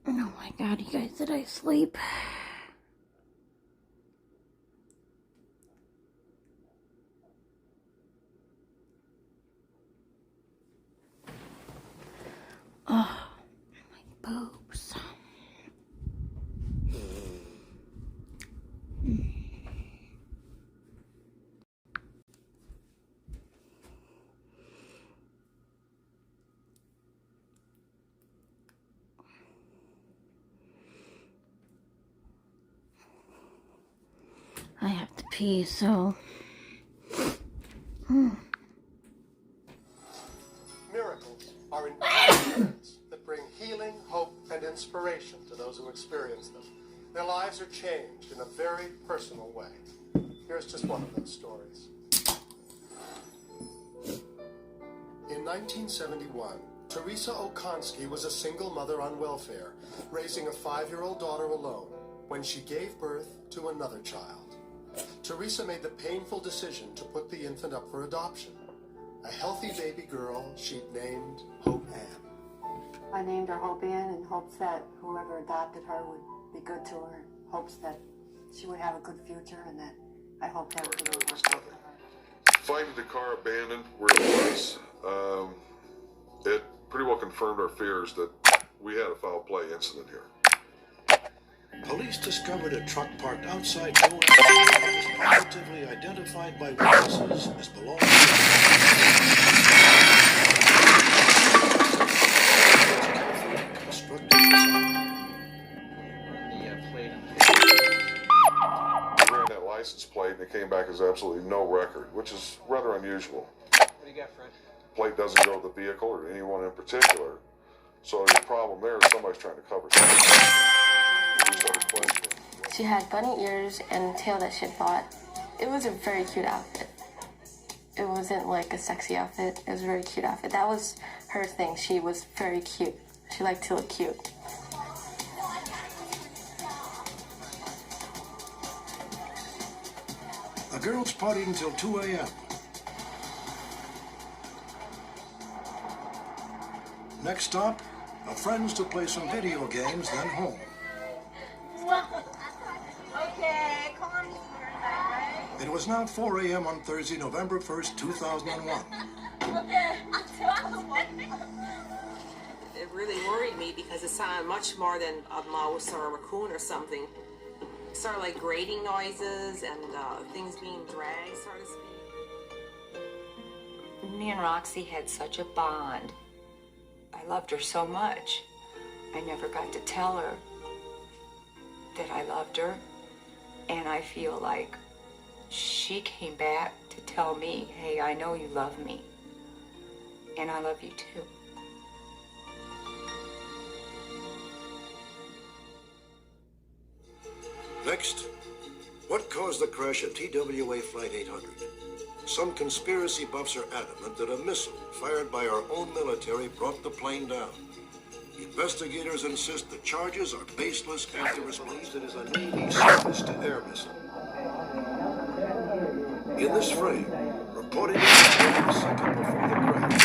Oh my god, you guys, did I sleep? Oh, my boobs. I have to pee, so... Miracles are events that bring healing, hope, and inspiration to those who experience them. Their lives are changed in a very personal way. Here's just one of those stories. In 1971, Teresa Okonski was a single mother on welfare, raising a 5-year-old daughter alone when she gave birth to another child. Teresa made the painful decision to put the infant up for adoption. A healthy baby girl she'd named Hope Ann. I named her Hope Ann in hopes that whoever adopted her would be good to her, hopes that she would have a good future, and that I hoped everything would work out for her. Finding the car abandoned where it was, it pretty well confirmed our fears that we had a foul play incident here. Police discovered a truck parked outside Joe that was positively identified by witnesses as belonging to constructed We ran that license plate and it came back as absolutely no record, which is rather unusual. What do you got, Fred? Plate doesn't go with the vehicle or anyone in particular. So the problem there is somebody's trying to cover something. She had bunny ears and a tail that she had bought. It was a very cute outfit. It wasn't like a sexy outfit. It was a very cute outfit. That was her thing. She was very cute. She liked to look cute. The girls partied until 2 a.m. Next stop, a friend's to play some video games, then home. Okay, calm down, right? It was now 4 a.m. on Thursday, November 1st, 2001. It really worried me because it sounded much more than a mouse or a raccoon or something. It started like grating noises and things being dragged, so to speak. Me and Roxy had such a bond. I loved her so much. I never got to tell her that I loved her. And I feel like she came back to tell me, hey, I know you love me. And I love you too. Next, what caused the crash at TWA Flight 800? Some conspiracy buffs are adamant that a missile fired by our own military brought the plane down. Investigators insist the charges are baseless and the response it is a Navy surface-to-air missile. In this frame, reporting a second before the crash,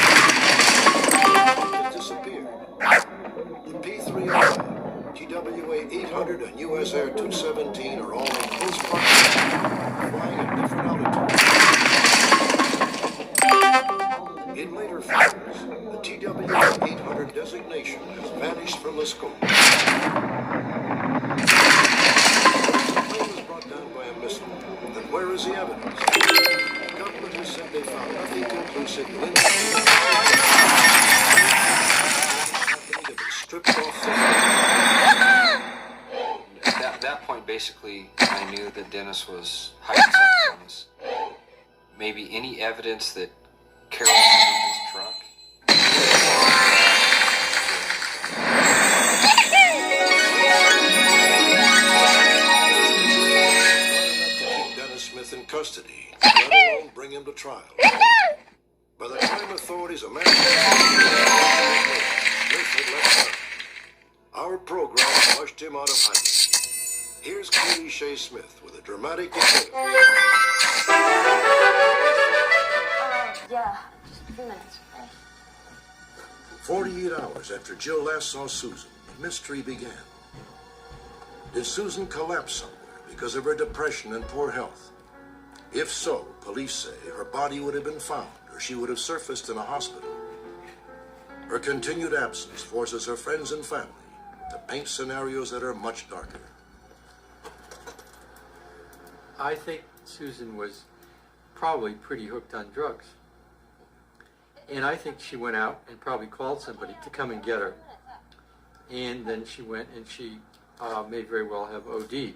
it disappeared. The P-305, TWA 800 and US Air 217 are all in close proximity, flying at different altitudes. In later films, the TWA 800 designation has vanished from the scope. The plane was brought down by a missile. Then where is the evidence? The government has said they found nothing conclusive linking stripped off At that point, basically, I knew that Dennis was hiding something from us. Maybe any evidence that Carol was in his truck. Smith in custody, let alone bring him to trial. By the time authorities amassed Smith had left town. Our program flushed him out of hiding. Here's Katie Shea Smith with a dramatic detail. Yeah, just a few minutes. 48 hours after Jill last saw Susan, mystery began. Did Susan collapse somewhere because of her depression and poor health? If so, police say her body would have been found or she would have surfaced in a hospital. Her continued absence forces her friends and family to paint scenarios that are much darker. I think Susan was probably pretty hooked on drugs. And I think she went out and probably called somebody to come and get her. And then she went and she may very well have OD'd.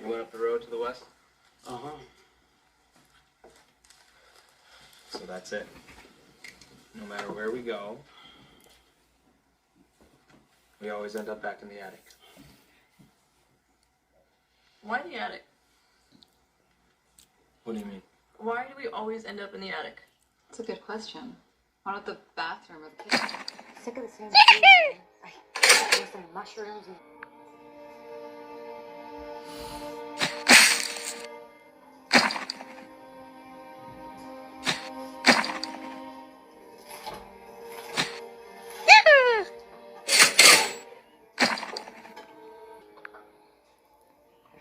You went up the road to the west? Uh-huh. So that's it. No matter where we go, we always end up back in the attic. Why the attic? What do you mean? Why do we always end up in the attic? That's a good question. Why not the bathroom or the kitchen? Sick of the same food, man. I want some mushrooms and...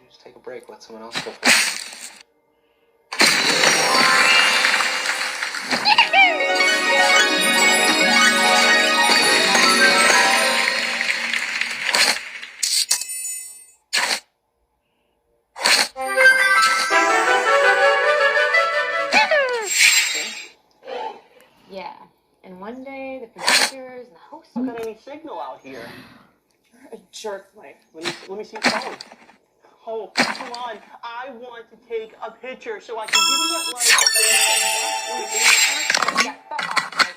Just take a break. Let someone else go first. Yeah, and one day the producers and the hosts Don't got any signal out here. You're a jerk, Mike. Let me see your phone. Oh, come on. I want to take a picture so I can give you that like. Yeah, fuck off, Mike.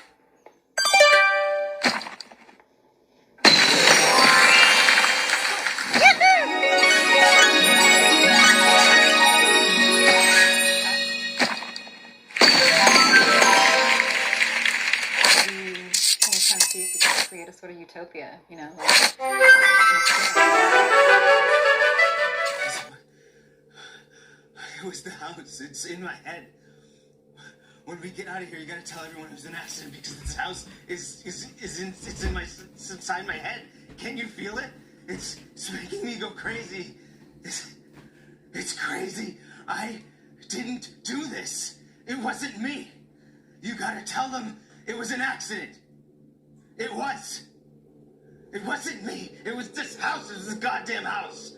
Trying to see if we can create a sort of utopia, you know? It was the house. It's in my head. When we get out of here, you gotta tell everyone it was an accident because this house it's inside my head. Can't you feel it? It's making me go crazy. It's crazy. I didn't do this. It wasn't me. You gotta tell them it was an accident. It was. It wasn't me. It was this house. It was this goddamn house.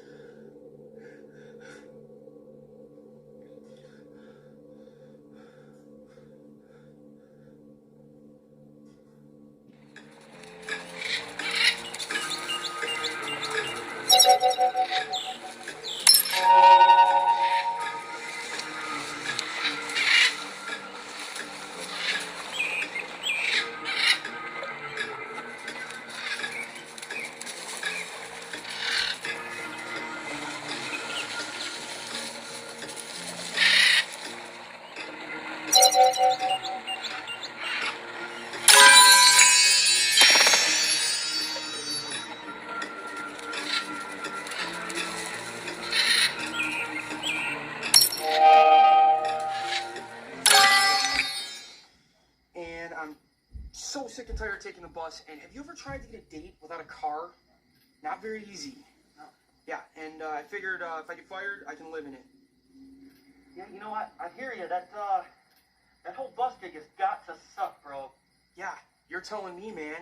And I'm so sick and tired of taking the bus. And have you ever tried to get a date without a car? Not very easy. Yeah, and I figured if I get fired, I can live in it. Yeah, you know what? I hear you. That whole bus gig has got to suck, bro. Yeah, you're telling me, man.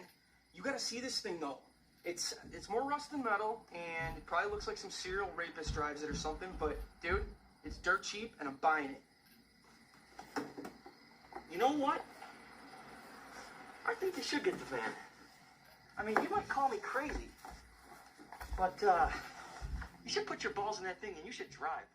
You gotta see this thing, though. It's more rust than metal, and it probably looks like some serial rapist drives it or something, but, dude, it's dirt cheap, and I'm buying it. You know what? I think you should get the van. I mean, you might call me crazy, but, you should put your balls in that thing, and you should drive.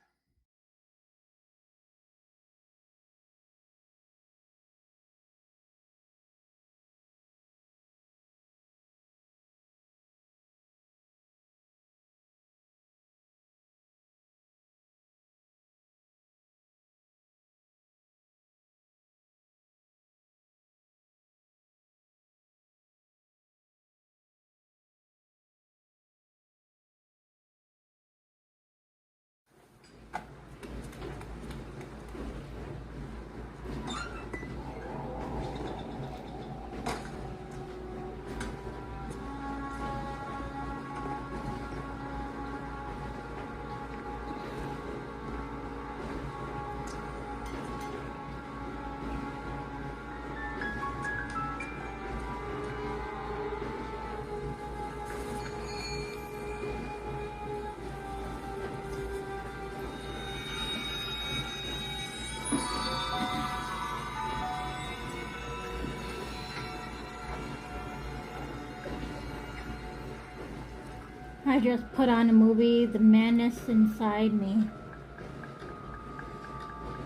I just put on a movie, The Madness Inside Me.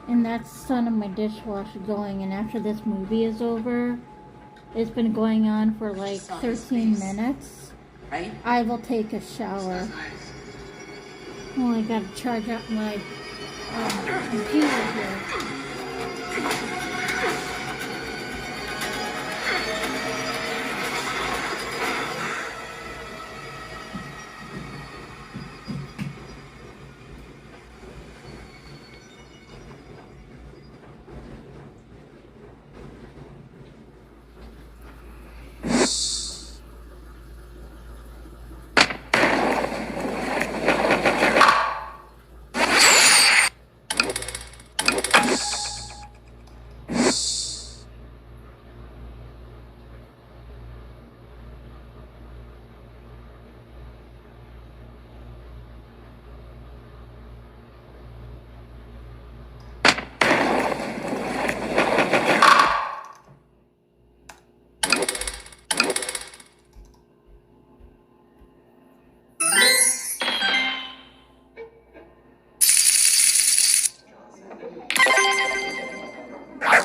And that's on my dishwasher going, and after this movie is over, it's been going on for like 13 minutes. Right? I will take a shower. Oh, I gotta charge up my computer here.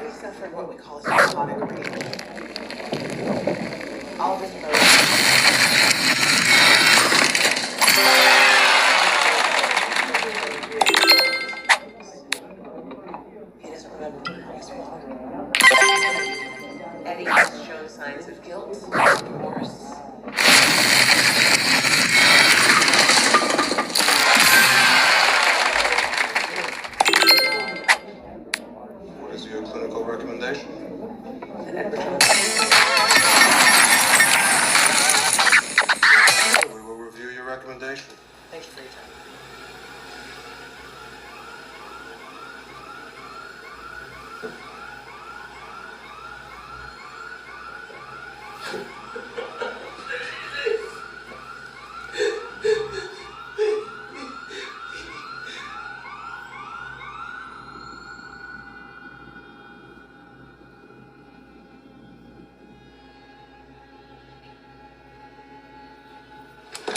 We suffered what we call a sonic breathing. All of his He doesn't remember what Chris was. Eddie has shown signs of guilt, remorse. What is your clinical recommendation? We will review your recommendation. Thank you for your time.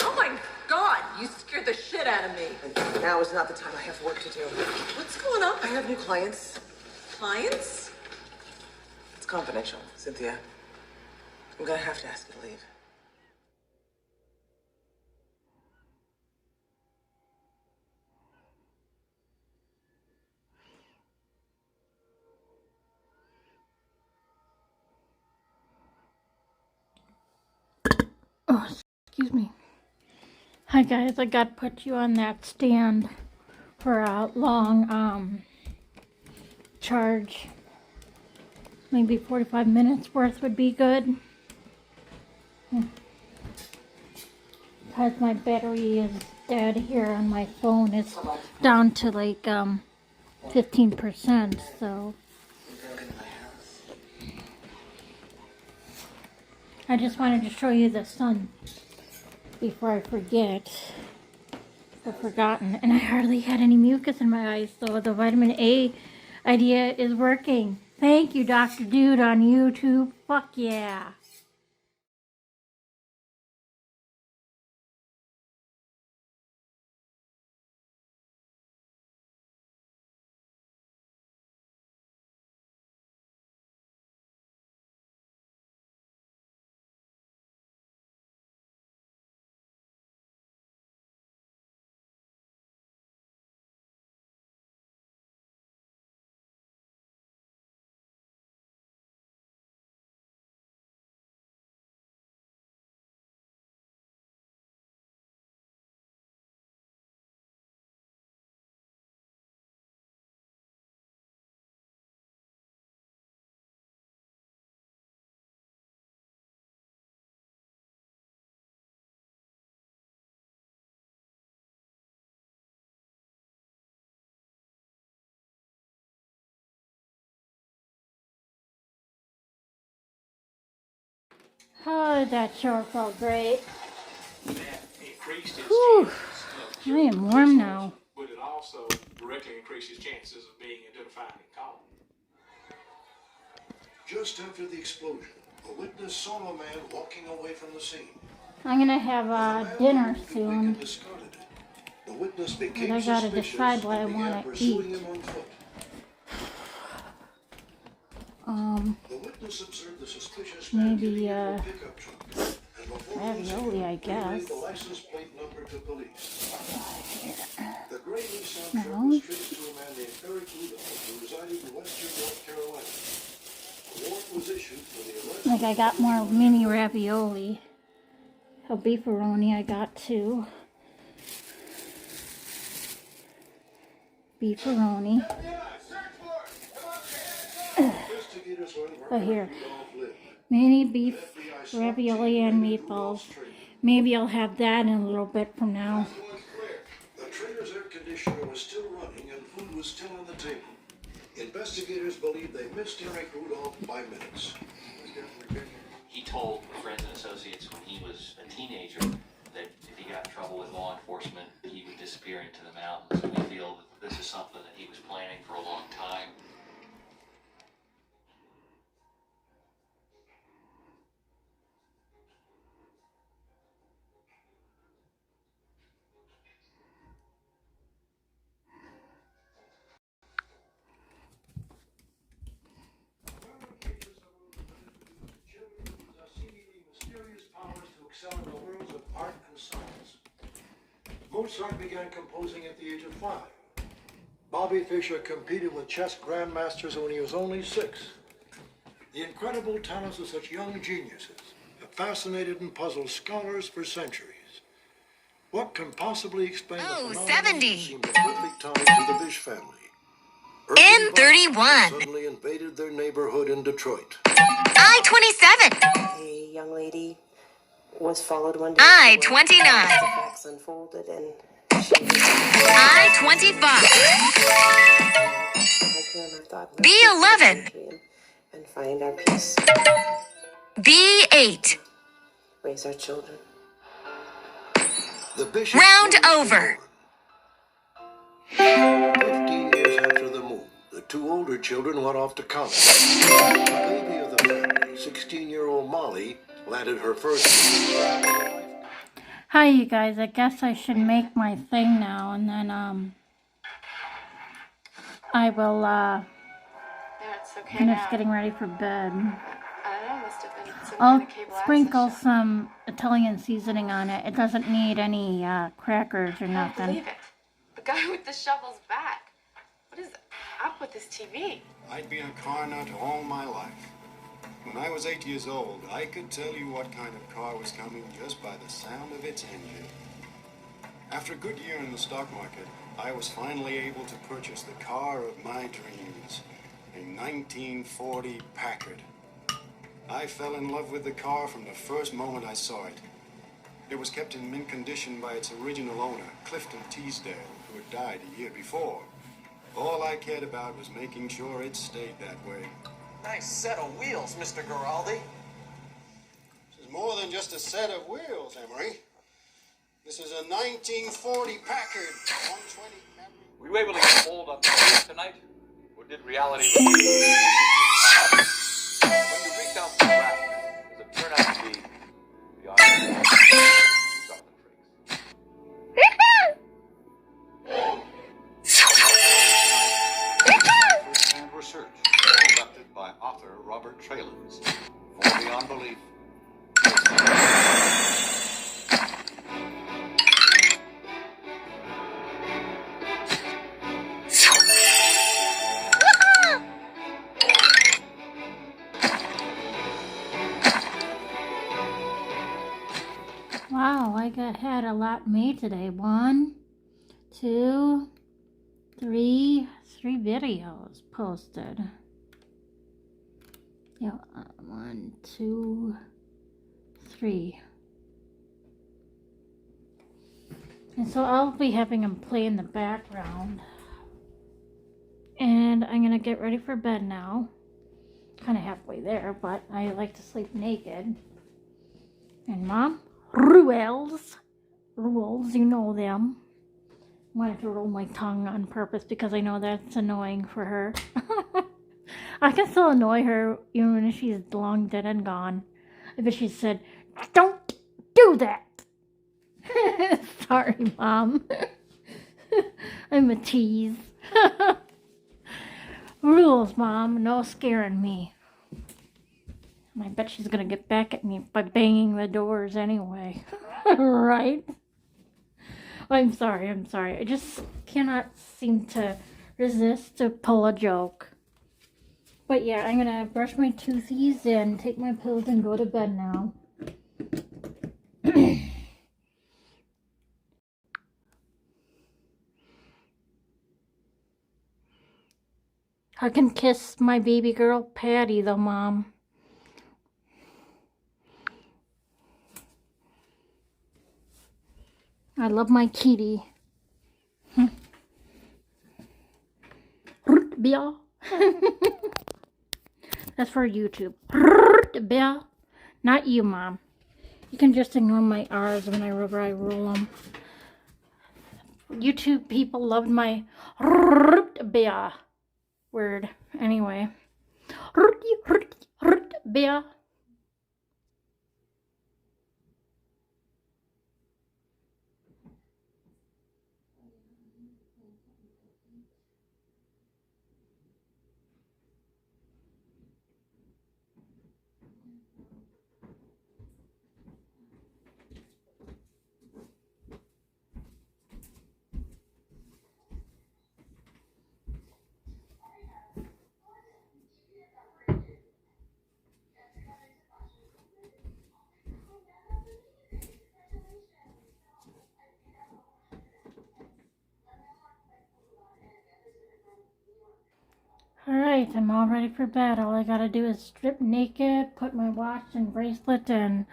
Oh my God! You scared the shit out of me. Now is not the time. I have work to do. What's going on? I have new clients. Clients? It's confidential, Cynthia. I'm gonna have to ask you to leave. Oh, excuse me. Hi guys, I got to put you on that stand for a long charge. Maybe 45 minutes worth would be good. Because my battery is dead here on my phone. It's down to like 15%, so I just wanted to show you the sun before I forget. I've forgotten. And I hardly had any mucus in my eyes, so the vitamin A idea is working. Thank you, Dr. Dude on YouTube. Fuck yeah. Oh, that sure felt great. Whew. I am warm now. But it also directly increases chances of being identified and caught. Just after the explosion, a witness saw a man walking away from the scene. I'm gonna have dinner soon. The witness became But I gotta suspicious decide what I and began want to pursuing eat. him on foot. The witness observed the suspicious man Maybe getting into a pickup truck, and before ravioli, I guess. relayed the license plate number to police. The gray Nissan truck No. was traced to a man named Eric Rudolph, who resided in western North Carolina. A warrant was issued for the arrest. Like I got more mini ravioli. A beefaroni I got too. Beefaroni. But here, mini beef ravioli and meatballs. Maybe I'll have that in a little bit from now. The trailer's air conditioner was still running and food was still on the table. Investigators believe they missed Eric Rudolph by minutes. He told friends and associates when he was a teenager that if he got in trouble with law enforcement, he would disappear into the mountains. And we feel that this is something that he was planning for a long time. Excel in the worlds of art and science. Mozart began composing at the age of 5. Bobby Fischer competed with chess grandmasters when he was only 6. The incredible talents of such young geniuses have fascinated and puzzled scholars for centuries. What can possibly explain the phenomenon 70. that seemed perfectly tied to the Bish family? M31. Suddenly invaded their neighborhood in Detroit. I-27. A young lady was followed one day. I-29. The facts unfolded and I-25. B11. And find our peace. B8. Raise our children. The Bish Round over. 15 years after the move, the 2 older children went off to college. The baby of the family, 16-year-old Molly, landed her first. Hi you guys, I guess I should make my thing now and then I will Yeah, it's okay finish now. getting ready for bed. I don't know, must have been some I'll kind of cable sprinkle access some Italian seasoning on it. It doesn't need any crackers or show. I don't nothing. believe it. The guy with the shovel's back. What is up with this TV? I'd be a car nut all my life. When I was 8 years old, I could tell you what kind of car was coming just by the sound of its engine. After a good year in the stock market, I was finally able to purchase the car of my dreams, a 1940 Packard. I fell in love with the car from the first moment I saw it. It was kept in mint condition by its original owner, Clifton Teasdale, who had died a year before. All I cared about was making sure it stayed that way. Nice set of wheels, Mr. Giraldi. This is more than just a set of wheels, Emery. This is a 1940 Packard 120 Camry. Were you able to get hold of the truth tonight? Or did reality when you recount the rap, does it turn out to be the honest First-hand research conducted by author Robert Tralins for Beyond Belief. Wow, had a lot made today. 1, 2, 3 videos posted. Yeah, 1, 2, 3. And so I'll be having them play in the background. And I'm gonna get ready for bed now. Kind of halfway there, but I like to sleep naked. And Mom, rules, you know them. I wanted to roll my tongue on purpose because I know that's annoying for her. I can still annoy her even when she's long dead and gone. I bet she said, "Don't do that." Sorry, Mom. I'm a tease. Rules, Mom. No scaring me. And I bet she's gonna get back at me by banging the doors anyway. Right? I'm sorry. I just cannot seem to resist to pull a joke. But yeah, I'm gonna brush my toothies and take my pills and go to bed now. I can kiss my baby girl Patty though, Mom. I love my kitty. Bill. That's for YouTube. Bill. Not you, Mom. You can just ignore my R's whenever I roll them. YouTube people loved my Bill word. Anyway. Bill. Alright, I'm all ready for bed. All I gotta do is strip naked, put my watch and bracelet and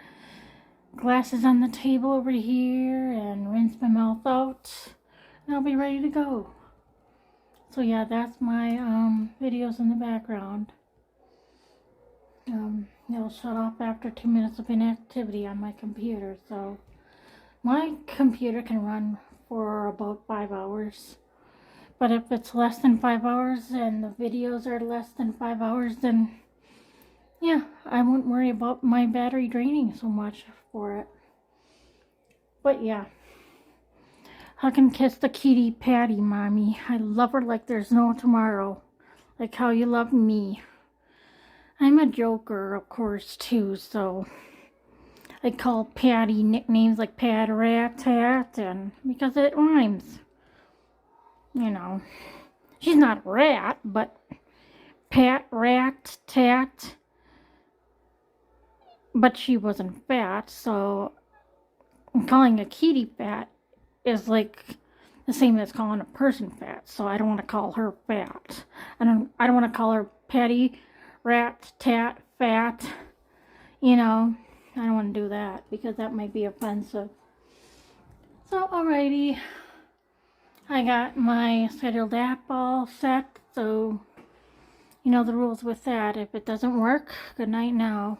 glasses on the table over here, and rinse my mouth out, and I'll be ready to go. So yeah, that's my videos in the background. It'll shut off after 2 minutes of inactivity on my computer, so my computer can run for about 5 hours. But if it's less than 5 hours and the videos are less than 5 hours, then yeah, I won't worry about my battery draining so much for it. But yeah, hug and kiss the kitty Patty, Mommy. I love her like there's no tomorrow, like how you love me. I'm a joker, of course, too, so I call Patty nicknames like Pat, Rat, Tat, and because it rhymes. You know, she's not a rat, but Pat, Rat, Tat, but she wasn't fat, so calling a kitty fat is like the same as calling a person fat, so I don't want to call her fat. I don't want to call her patty, rat, tat, fat. You know, I don't want to do that because that might be offensive. So, alrighty. I got my scheduled app all set, so you know the rules with that. If it doesn't work, good night now.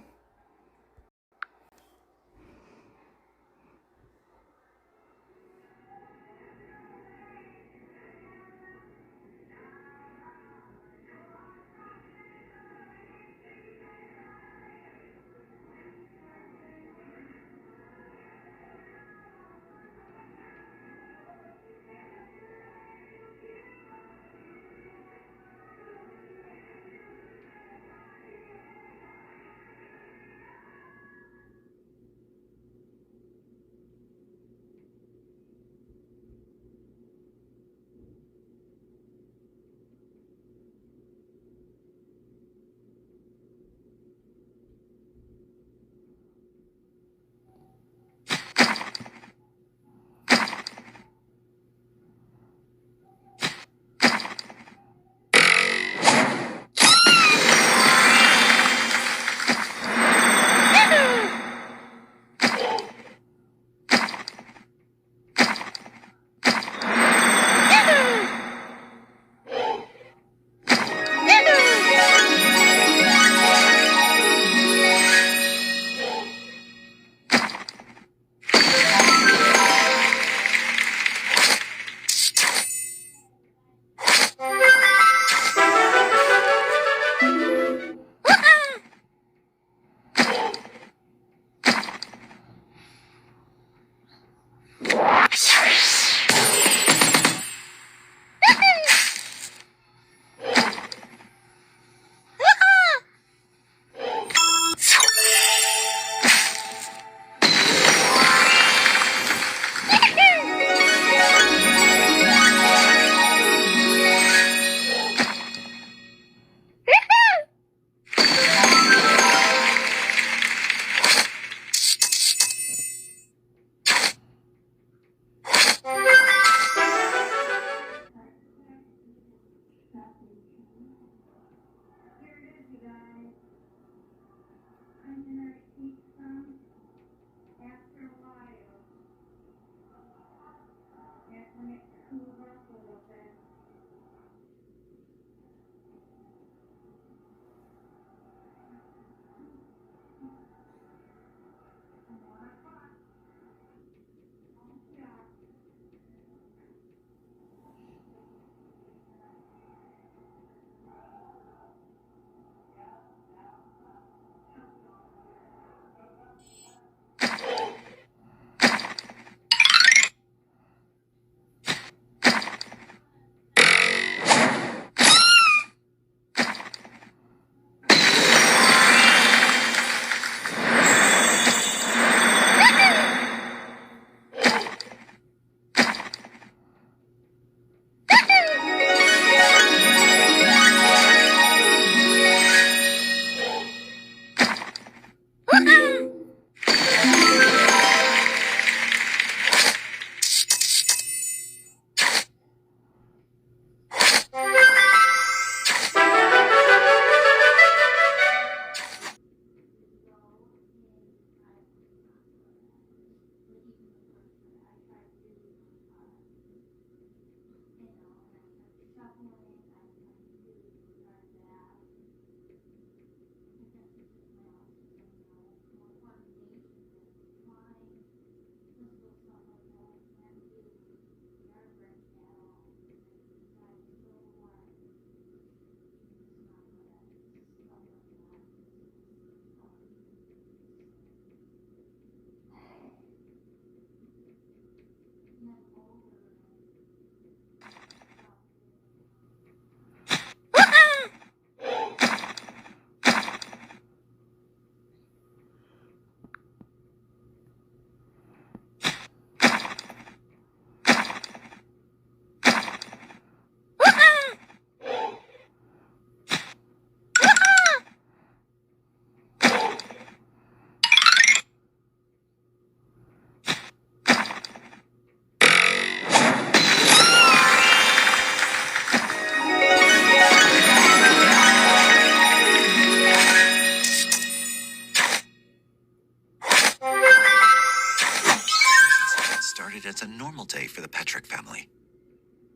a normal day for the Petrick family.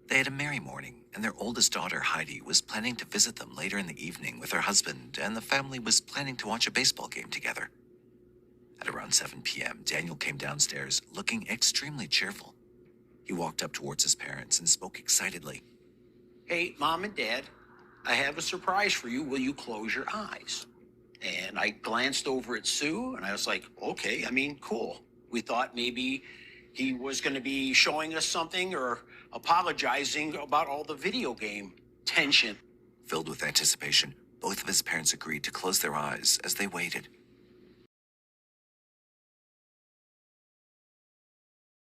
They had a merry morning, and their oldest daughter, Heidi, was planning to visit them later in the evening with her husband, and the family was planning to watch a baseball game together. At around 7 p.m., Daniel came downstairs looking extremely cheerful. He walked up towards his parents and spoke excitedly. Hey, Mom and Dad, I have a surprise for you. Will you close your eyes? And I glanced over at Sue, and I was like, okay, I mean, cool. We thought maybe he was going to be showing us something or apologizing about all the video game tension. Filled with anticipation, both of his parents agreed to close their eyes as they waited.